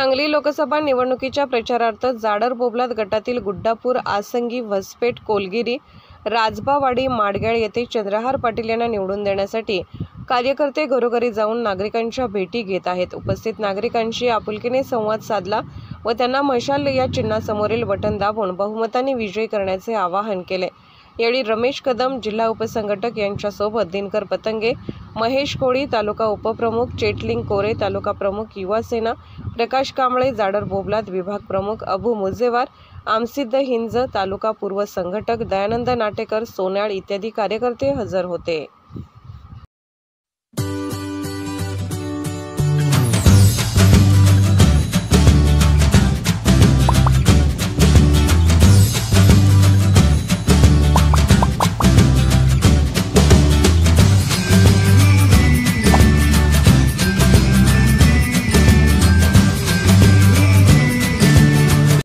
सांगली लोकसभा निवडणुकीच्या प्रचारार्थ जाडर बोबलाद गटातील गुड्डापूर, आसंगी, वसपेट, कोलगिरी, राजबावाडी, माडगॅळ येथे चंद्रहार पाटील यांना निवडून देण्यासाठी कार्यकर्ते घरोघरी जाऊन नागरिकांच्या भेटी घेत आहेत। उपस्थित नागरिकांशी आपुलकीने संवाद साधला व त्यांना मशाल या चिन्हासमोरील बटन दाबून बहुमताने विजयी करण्याचे आवाहन केले। यावेळी रमेश कदम, जिल्हा उपसंघटक यांच्यासोबत दिनकर पतंगे, महेश कोळी, तालुका उपप्रमुख, चेटलिंग कोरे, तालुका प्रमुख युवा सेना, प्रकाश कांबळे, जाडर बोबलाद विभाग प्रमुख अबू मुजेवार, आमसिद्ध हिंज, तालुका पूर्व संघटक दयानंद नाटेकर, सोनाळ इत्यादी कार्यकर्ते हजर होते।